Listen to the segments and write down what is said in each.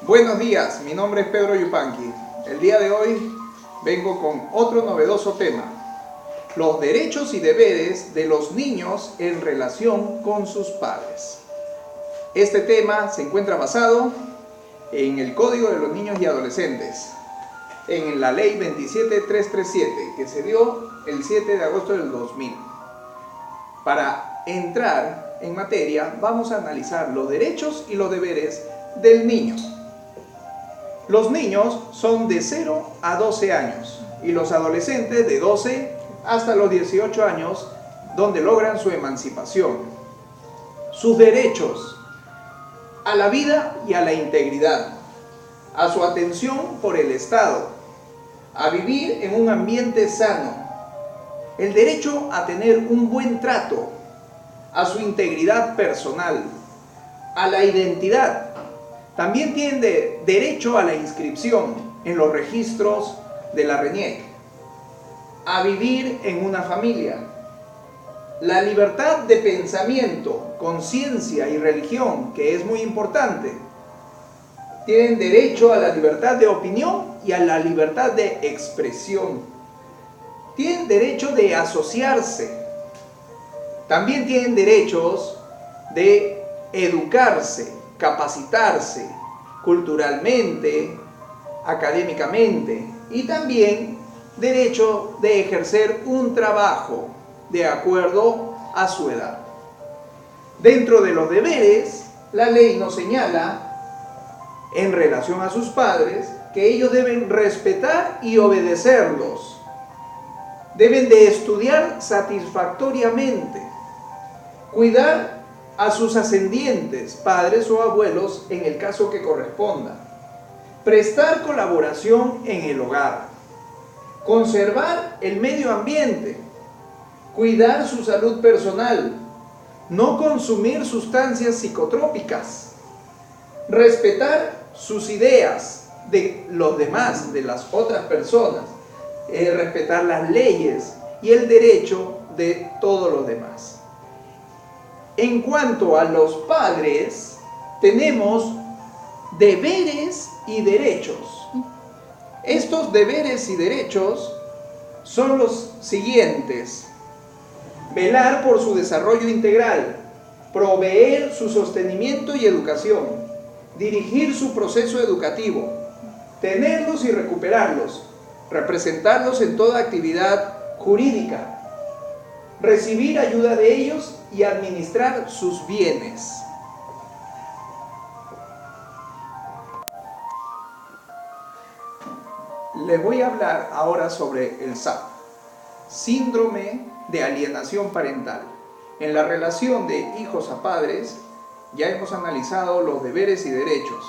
Buenos días, mi nombre es Pedro Yupanqui. El día de hoy vengo con otro novedoso tema: los derechos y deberes de los niños en relación con sus padres. Este tema se encuentra basado en el Código de los Niños y Adolescentes, en la Ley 27337, que se dio el 7 de agosto del 2000. Para entrar en materia, vamos a analizar los derechos y los deberes del niño. Los niños son de 0 a 12 años y los adolescentes de 12 hasta los 18 años, donde logran su emancipación. Sus derechos: a la vida y a la integridad, a su atención por el Estado, a vivir en un ambiente sano, el derecho a tener un buen trato, a su integridad personal, a la identidad. También tienen derecho a la inscripción en los registros de la RENIEC, a vivir en una familia, la libertad de pensamiento, conciencia y religión, que es muy importante. Tienen derecho a la libertad de opinión y a la libertad de expresión. Tienen derecho de asociarse. También tienen derechos de educarse, capacitarse culturalmente, académicamente, y también derecho de ejercer un trabajo de acuerdo a su edad. Dentro de los deberes, la ley nos señala, en relación a sus padres, que ellos deben respetar y obedecerlos. Deben de estudiar satisfactoriamente, cuidar a sus ascendientes, padres o abuelos en el caso que corresponda, prestar colaboración en el hogar, conservar el medio ambiente, cuidar su salud personal, no consumir sustancias psicotrópicas, respetar sus ideas de los demás, de las otras personas, respetar las leyes y el derecho de todos los demás. En cuanto a los padres, tenemos deberes y derechos. Estos deberes y derechos son los siguientes: velar por su desarrollo integral, proveer su sostenimiento y educación, dirigir su proceso educativo, tenerlos y recuperarlos, representarlos en toda actividad jurídica, recibir ayuda de ellos y administrar sus bienes. Les voy a hablar ahora sobre el SAP, síndrome de alienación parental. En la relación de hijos a padres, ya hemos analizado los deberes y derechos,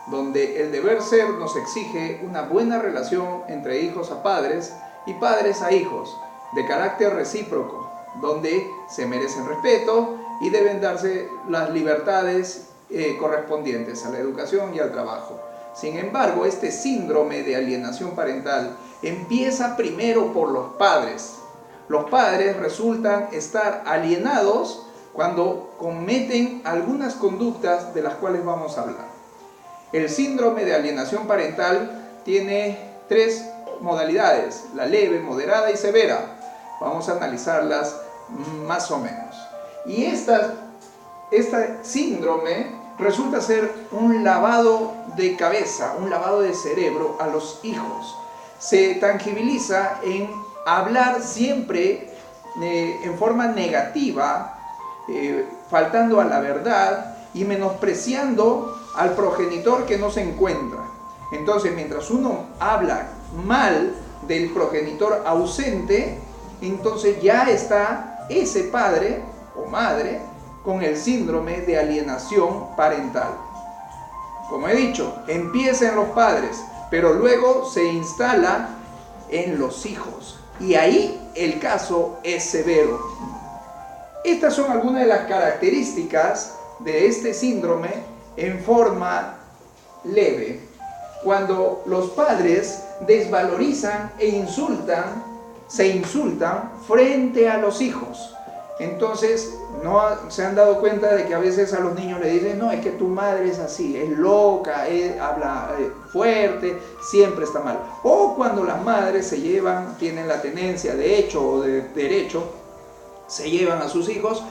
donde el deber ser nos exige una buena relación entre hijos a padres y padres a hijos, de carácter recíproco, donde se merecen respeto y deben darse las libertades correspondientes a la educación y al trabajo. Sin embargo, este síndrome de alienación parental empieza primero por los padres. Los padres resultan estar alienados cuando cometen algunas conductas de las cuales vamos a hablar. El síndrome de alienación parental tiene 3 modalidades: la leve, moderada y severa. Vamos a analizarlas más o menos. Y esta síndrome resulta ser un lavado de cabeza, un lavado de cerebro a los hijos. Se tangibiliza en hablar siempre en forma negativa, faltando a la verdad y menospreciando al progenitor que no se encuentra. Entonces, mientras uno habla mal del progenitor ausente, entonces ya está ese padre o madre con el síndrome de alienación parental. Como he dicho, empieza en los padres, pero luego se instala en los hijos, y ahí el caso es severo. Estas son algunas de las características de este síndrome en forma leve: cuando los padres desvalorizan e se insultan frente a los hijos. Entonces, no se han dado cuenta de que a veces a los niños le dicen, no, es que tu madre es así, es loca, habla fuerte, siempre está mal. O cuando las madres se llevan, tienen la tenencia de hecho o de derecho, se llevan a sus hijos,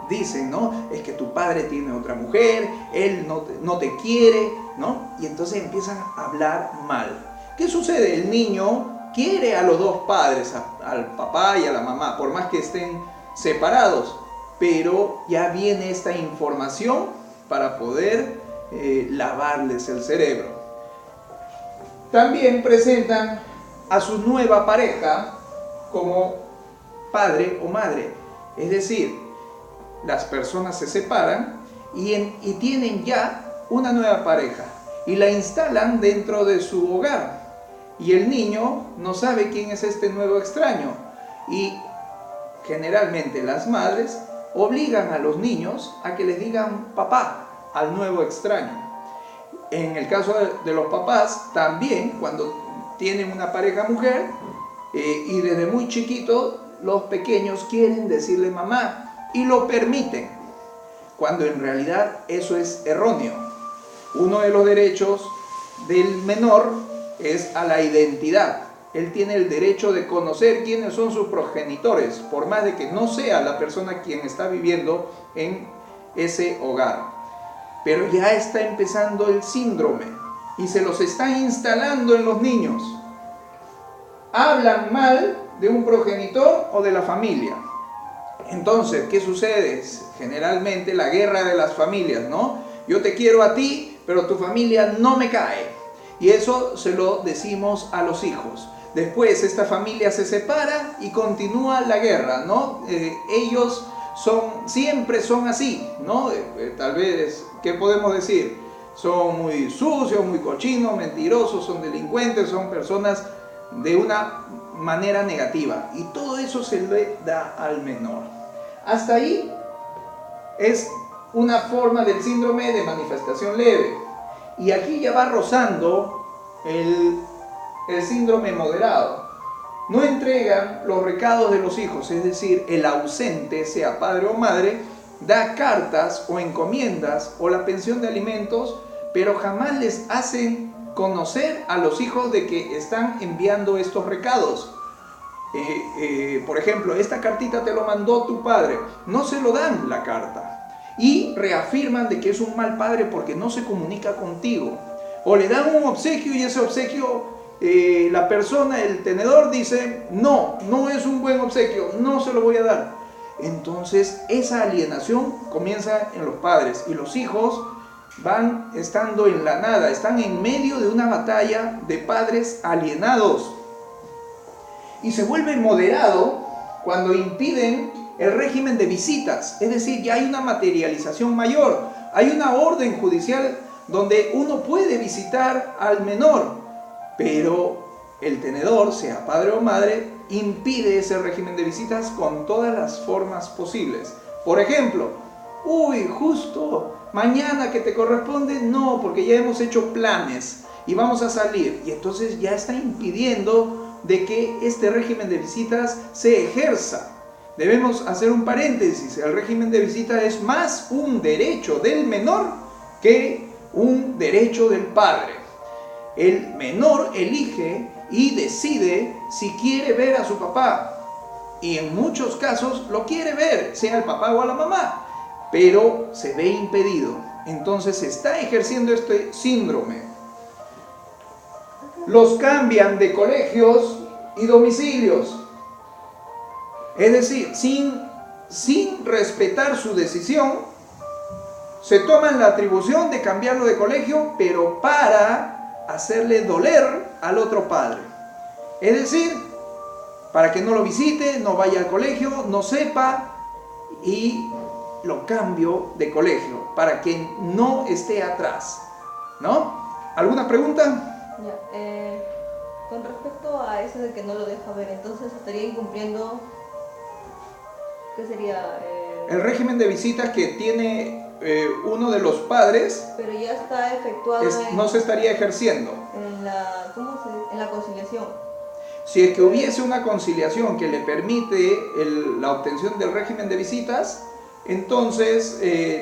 dicen, ¿no? Es que tu padre tiene otra mujer, él no te quiere, ¿no? Y entonces empiezan a hablar mal. ¿Qué sucede? El niño quiere a los dos padres, al papá y a la mamá, por más que estén separados, pero ya viene esta información para poder lavarles el cerebro. También presentan a su nueva pareja como padre o madre, es decir, las personas se separan y tienen ya una nueva pareja y la instalan dentro de su hogar, y el niño no sabe quién es este nuevo extraño, y generalmente las madres obligan a los niños a que les digan papá al nuevo extraño. En el caso de los papás también, cuando tienen una pareja mujer y desde muy chiquito los pequeños quieren decirle mamá y lo permiten, cuando en realidad eso es erróneo. Uno de los derechos del menor es a la identidad. Él tiene el derecho de conocer quiénes son sus progenitores, por más de que no sea la persona quien está viviendo en ese hogar. Pero ya está empezando el síndrome y se los están instalando en los niños. Hablan mal de un progenitor o de la familia. Entonces, ¿qué sucede? Generalmente la guerra de las familias, ¿no? Yo te quiero a ti, pero tu familia no me cae. Y eso se lo decimos a los hijos. Después esta familia se separa y continúa la guerra, ¿no? Ellos siempre son así, ¿no? Tal vez, ¿qué podemos decir? Son muy sucios, muy cochinos, mentirosos, son delincuentes, son personas de una manera negativa. Y todo eso se le da al menor. Hasta ahí es una forma del síndrome de manifestación leve. Y aquí ya va rozando el síndrome moderado. No entregan los recados de los hijos, es decir, el ausente, sea padre o madre, da cartas o encomiendas o la pensión de alimentos, pero jamás les hacen conocer a los hijos de que están enviando estos recados. Por ejemplo, esta cartita te lo mandó tu padre, no se lo dan la carta y reafirman de que es un mal padre porque no se comunica contigo, o le dan un obsequio y ese obsequio la persona, el tenedor dice no es un buen obsequio, no se lo voy a dar. Entonces esa alienación comienza en los padres y los hijos van estando en la nada, están en medio de una batalla de padres alienados. Y se vuelve moderado cuando impiden el régimen de visitas, es decir, ya hay una materialización mayor, hay una orden judicial donde uno puede visitar al menor, pero el tenedor, sea padre o madre, impide ese régimen de visitas con todas las formas posibles. Por ejemplo, justo mañana que te corresponde, no, porque ya hemos hecho planes y vamos a salir, y entonces ya está impidiendo de que este régimen de visitas se ejerza. Debemos hacer un paréntesis, el régimen de visita es más un derecho del menor que un derecho del padre. El menor elige y decide si quiere ver a su papá, y en muchos casos lo quiere ver, sea el papá o a la mamá, pero se ve impedido. Entonces se está ejerciendo este síndrome. Los cambian de colegios y domicilios, es decir, sin respetar su decisión, se toman la atribución de cambiarlo de colegio, pero para hacerle doler al otro padre. Es decir, para que no lo visite, no vaya al colegio, no sepa, y lo cambio de colegio para que no esté atrás, ¿no? ¿Alguna pregunta? Ya, con respecto a eso de que no lo deja ver, entonces estaría incumpliendo, ¿qué sería? El régimen de visitas que tiene uno de los padres, pero ya está efectuado no se estaría ejerciendo. en la conciliación. Si es que hubiese una conciliación que le permite la obtención del régimen de visitas, entonces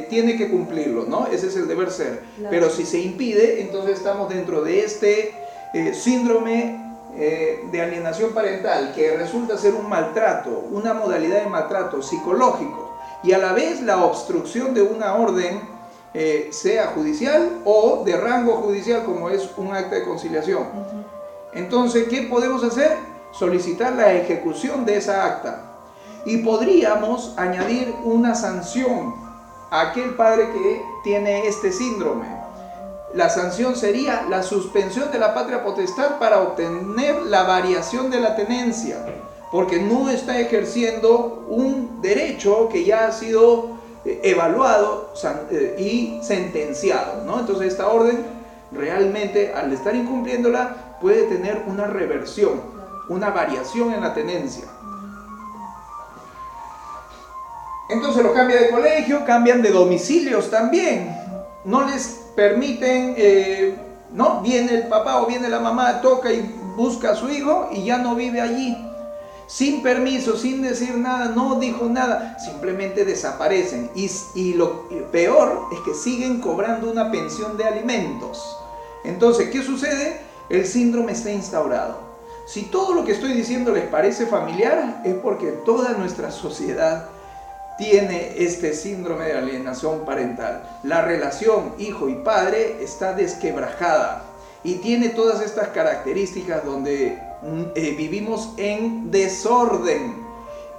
tiene que cumplirlo, ¿no? Ese es el deber ser. Claro. Pero si se impide, entonces estamos dentro de este síndrome de alienación parental, que resulta ser un maltrato, una modalidad de maltrato psicológico, y a la vez la obstrucción de una orden, sea judicial o de rango judicial, como es un acta de conciliación. Entonces, ¿qué podemos hacer? Solicitar la ejecución de esa acta. Y podríamos añadir una sanción a aquel padre que tiene este síndrome. La sanción sería la suspensión de la patria potestad para obtener la variación de la tenencia, porque no está ejerciendo un derecho que ya ha sido evaluado y sentenciado, ¿no? Entonces esta orden realmente, al estar incumpliéndola, puede tener una reversión, una variación en la tenencia. Entonces lo cambian de colegio, cambian de domicilios también. No les permiten, no, viene el papá o viene la mamá, toca y busca a su hijo y ya no vive allí. Sin permiso, sin decir nada, no dijo nada, simplemente desaparecen. Y lo peor es que siguen cobrando una pensión de alimentos. Entonces, ¿qué sucede? El síndrome está instaurado. Si todo lo que estoy diciendo les parece familiar, es porque toda nuestra sociedad tiene este síndrome de alienación parental. La relación hijo y padre está desquebrajada y tiene todas estas características donde vivimos en desorden.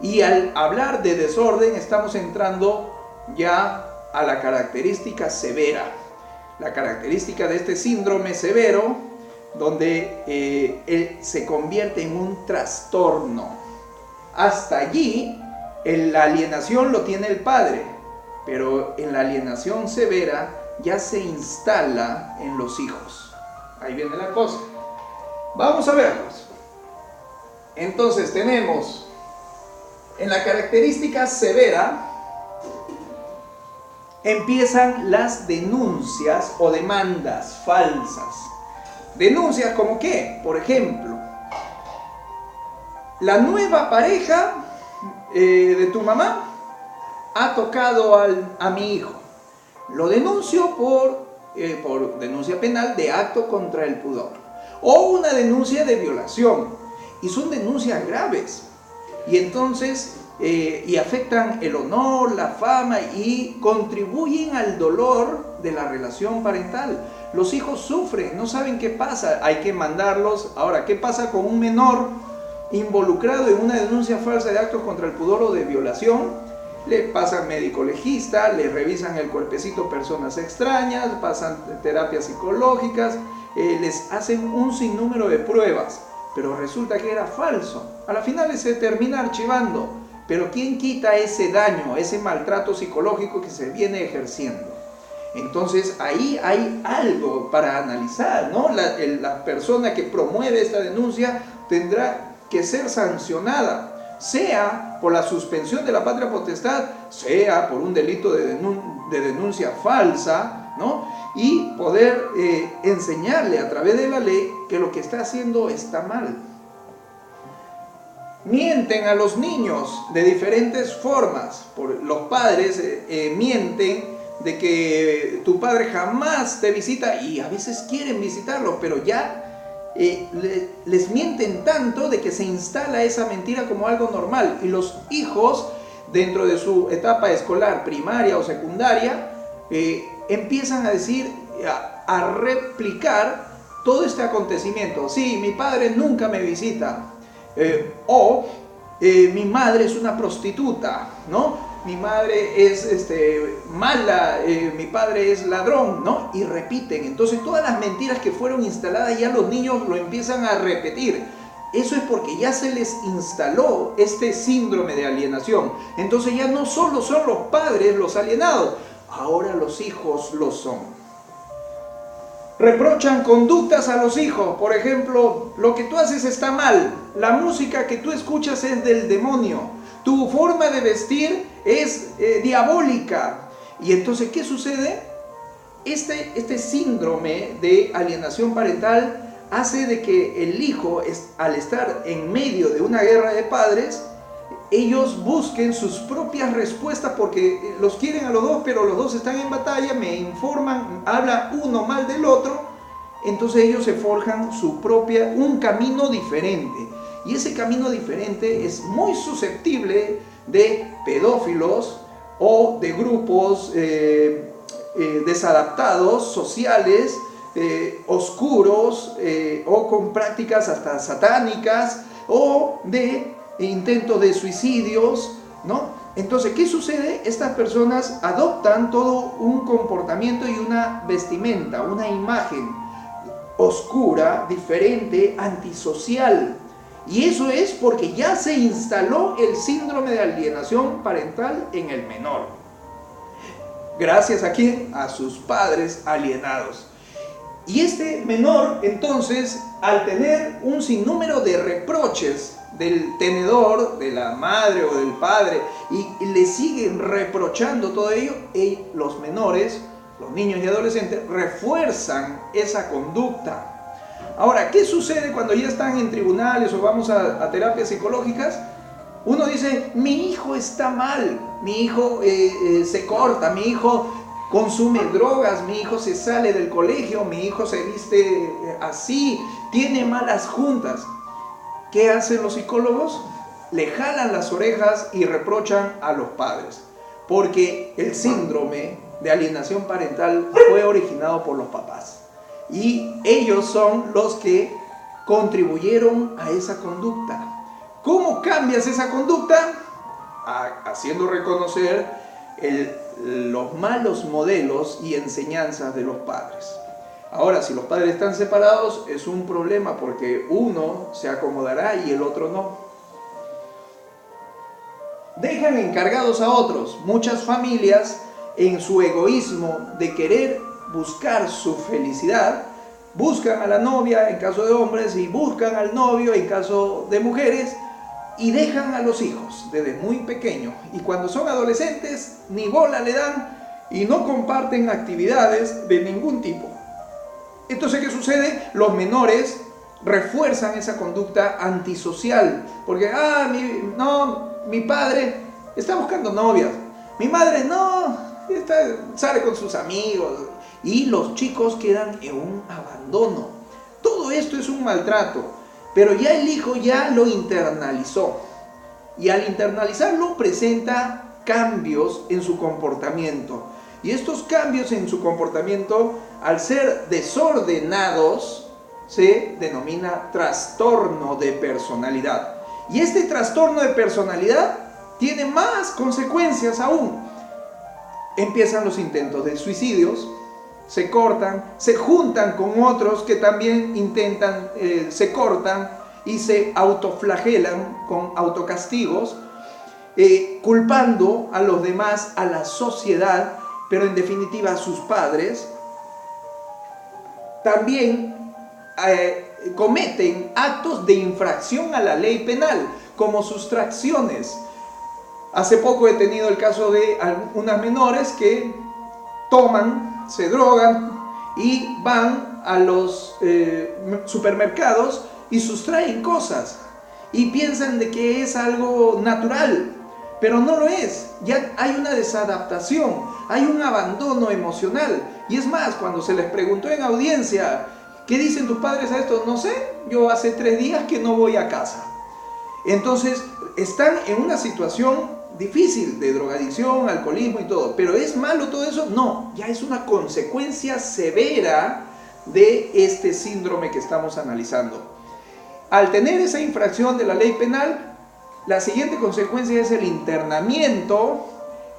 Y al hablar de desorden estamos entrando ya a la característica severa. La característica de este síndrome severo, donde él se convierte en un trastorno. Hasta allí la alienación lo tiene el padre, pero en la alienación severa ya se instala en los hijos. Ahí viene la cosa. Vamos a verlos. Entonces tenemos en la característica severa, empiezan las denuncias o demandas falsas. Denuncias como qué, por ejemplo, la nueva pareja de tu mamá ha tocado a mi hijo. Lo denuncio por denuncia penal de acto contra el pudor. O una denuncia de violación. Y son denuncias graves. Y entonces, y afectan el honor, la fama y contribuyen al dolor de la relación parental. Los hijos sufren, no saben qué pasa, hay que mandarlos. Ahora, ¿qué pasa con un menor involucrado en una denuncia falsa de actos contra el pudor o de violación? Le pasan médico legista, le revisan el cuerpecito personas extrañas, pasan terapias psicológicas, les hacen un sinnúmero de pruebas, pero resulta que era falso. A la final se termina archivando, pero ¿quién quita ese daño, ese maltrato psicológico que se viene ejerciendo? Entonces ahí hay algo para analizar, ¿no? La persona que promueve esta denuncia tendrá que ser sancionada, sea por la suspensión de la patria potestad, sea por un delito de denuncia falsa, ¿no? Y poder enseñarle a través de la ley que lo que está haciendo está mal. Mienten a los niños de diferentes formas. Los padres mienten de que tu padre jamás te visita, y a veces quieren visitarlo, pero ya les mienten tanto de que se instala esa mentira como algo normal, y los hijos dentro de su etapa escolar primaria o secundaria empiezan a decir, a replicar todo este acontecimiento. Sí, mi padre nunca me visita, mi madre es una prostituta, ¿no? Mi madre es mala, mi padre es ladrón, ¿no? Y repiten. Entonces todas las mentiras que fueron instaladas, ya los niños lo empiezan a repetir. Eso es porque ya se les instaló este síndrome de alienación. Entonces ya no solo son los padres los alienados, ahora los hijos lo son. Reprochan conductas a los hijos. Por ejemplo, lo que tú haces está mal, la música que tú escuchas es del demonio, tu forma de vestir es diabólica. Y entonces, ¿qué sucede? Este síndrome de alienación parental hace de que el hijo, al estar en medio de una guerra de padres, ellos busquen sus propias respuestas porque los quieren a los dos, pero los dos están en batalla, me informan, habla uno mal del otro, entonces ellos se forjan un camino diferente. Y ese camino diferente es muy susceptible de pedófilos o de grupos desadaptados, sociales, oscuros, o con prácticas hasta satánicas, o de intentos de suicidios, ¿no? Entonces, ¿qué sucede? Estas personas adoptan todo un comportamiento y una vestimenta, una imagen oscura, diferente, antisocial. Y eso es porque ya se instaló el síndrome de alienación parental en el menor. ¿Gracias a quién? A sus padres alienados. Y este menor, entonces, al tener un sinnúmero de reproches del tenedor, de la madre o del padre, y le siguen reprochando todo ello, los menores, los niños y adolescentes, refuerzan esa conducta. Ahora, ¿qué sucede cuando ya están en tribunales o vamos a terapias psicológicas? Uno dice, mi hijo está mal, mi hijo se corta, mi hijo consume drogas, mi hijo se sale del colegio, mi hijo se viste así, tiene malas juntas. ¿Qué hacen los psicólogos? Le jalan las orejas y reprochan a los padres, porque el síndrome de alienación parental fue originado por los papás. Y ellos son los que contribuyeron a esa conducta. ¿Cómo cambias esa conducta? Haciendo reconocer los malos modelos y enseñanzas de los padres. Ahora, si los padres están separados, es un problema porque uno se acomodará y el otro no. Dejan encargados a otros. Muchas familias, en su egoísmo de querer buscar su felicidad, buscan a la novia en caso de hombres y buscan al novio en caso de mujeres y dejan a los hijos desde muy pequeños, y cuando son adolescentes ni bola le dan y no comparten actividades de ningún tipo. Entonces, ¿qué sucede? Los menores refuerzan esa conducta antisocial porque mi padre está buscando novias, mi madre sale con sus amigos, y los chicos quedan en un abandono. Todo esto es un maltrato, pero ya el hijo ya lo internalizó, y al internalizarlo presenta cambios en su comportamiento, y estos cambios en su comportamiento, al ser desordenados, se denomina trastorno de personalidad. Y este trastorno de personalidad tiene más consecuencias aún. Empiezan los intentos de suicidios, se cortan, se juntan con otros que también intentan, se cortan y se autoflagelan con autocastigos, culpando a los demás, a la sociedad, pero en definitiva a sus padres. También cometen actos de infracción a la ley penal, como sustracciones. Hace poco he tenido el caso de unas menores que toman, se drogan y van a los supermercados y sustraen cosas y piensan de que es algo natural, pero no lo es. Ya hay una desadaptación, hay un abandono emocional. Y es más, cuando se les preguntó en audiencia, ¿qué dicen tus padres a esto? No sé, yo hace 3 días que no voy a casa. Entonces están en una situación difícil de drogadicción, alcoholismo y todo. ¿Pero es malo todo eso? No, ya es una consecuencia severa de este síndrome que estamos analizando. Al tener esa infracción de la ley penal, la siguiente consecuencia es el internamiento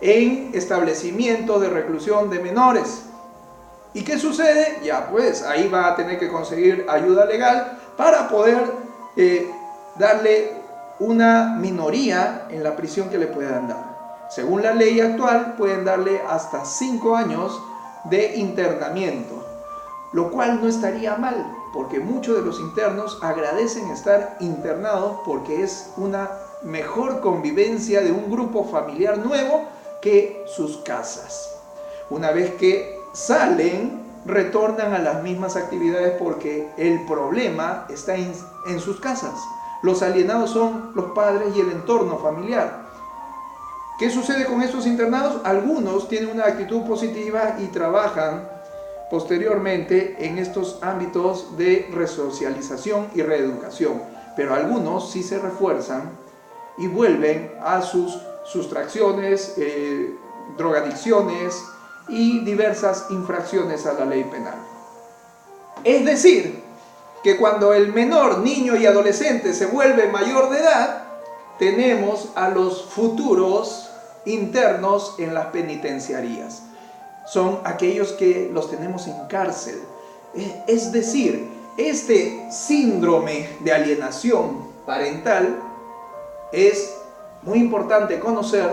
en establecimientos de reclusión de menores. ¿Y qué sucede? Ya pues, ahí va a tener que conseguir ayuda legal para poder darle una minoría en la prisión que le puedan dar. Según la ley actual, pueden darle hasta 5 años de internamiento, lo cual no estaría mal, porque muchos de los internos agradecen estar internados porque es una mejor convivencia de un grupo familiar nuevo que sus casas. Una vez que salen, retornan a las mismas actividades porque el problema está en sus casas. Los alienados son los padres y el entorno familiar. ¿Qué sucede con estos internados? Algunos tienen una actitud positiva y trabajan posteriormente en estos ámbitos de resocialización y reeducación, pero algunos sí se refuerzan y vuelven a sus sustracciones, drogadicciones y diversas infracciones a la ley penal. Es decir, que cuando el menor, niño y adolescente se vuelve mayor de edad, tenemos a los futuros internos en las penitenciarías. Son aquellos que los tenemos en cárcel. Es decir, este síndrome de alienación parental es muy importante conocer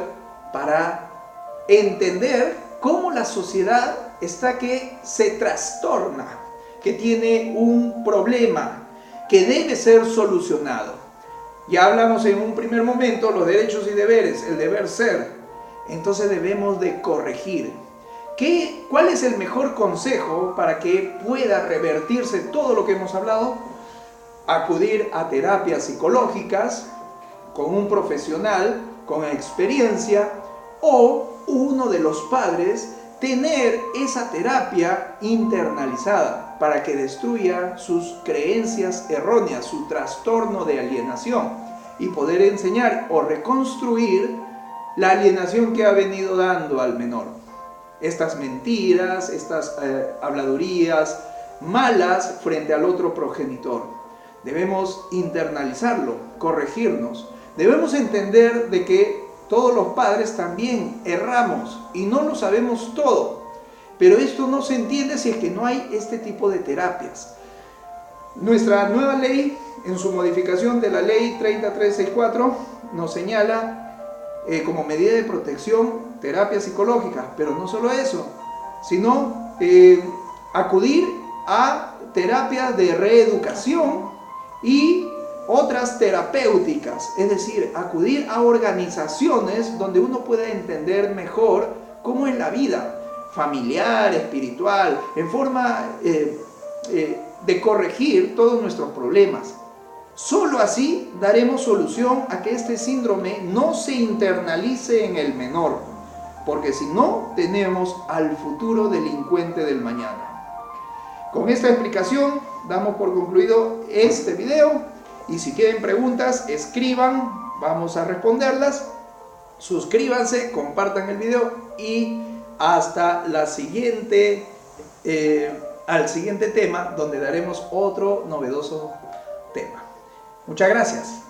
para entender cómo la sociedad está que se trastorna, que tiene un problema que debe ser solucionado. Ya hablamos en un primer momento los derechos y deberes, el deber ser. Entonces debemos de corregir. ¿Cuál es el mejor consejo para que pueda revertirse todo lo que hemos hablado? Acudir a terapias psicológicas con un profesional con experiencia, o uno de los padres tener esa terapia internalizada para que destruya sus creencias erróneas, su trastorno de alienación, y poder enseñar o reconstruir la alienación que ha venido dando al menor. Estas mentiras, estas habladurías malas frente al otro progenitor. Debemos internalizarlo, corregirnos. Debemos entender de que todos los padres también erramos y no lo sabemos todo. Pero esto no se entiende si es que no hay este tipo de terapias. Nuestra nueva ley, en su modificación de la ley 30364, nos señala como medida de protección terapias psicológicas, pero no solo eso, sino acudir a terapias de reeducación y otras terapéuticas, es decir, acudir a organizaciones donde uno pueda entender mejor cómo es la vida familiar, espiritual, en forma de corregir todos nuestros problemas. Solo así daremos solución a que este síndrome no se internalice en el menor, porque si no, tenemos al futuro delincuente del mañana. Con esta explicación damos por concluido este video, y si tienen preguntas, escriban, vamos a responderlas. Suscríbanse, compartan el video y hasta la siguiente, al siguiente tema, donde daremos otro novedoso tema. Muchas gracias.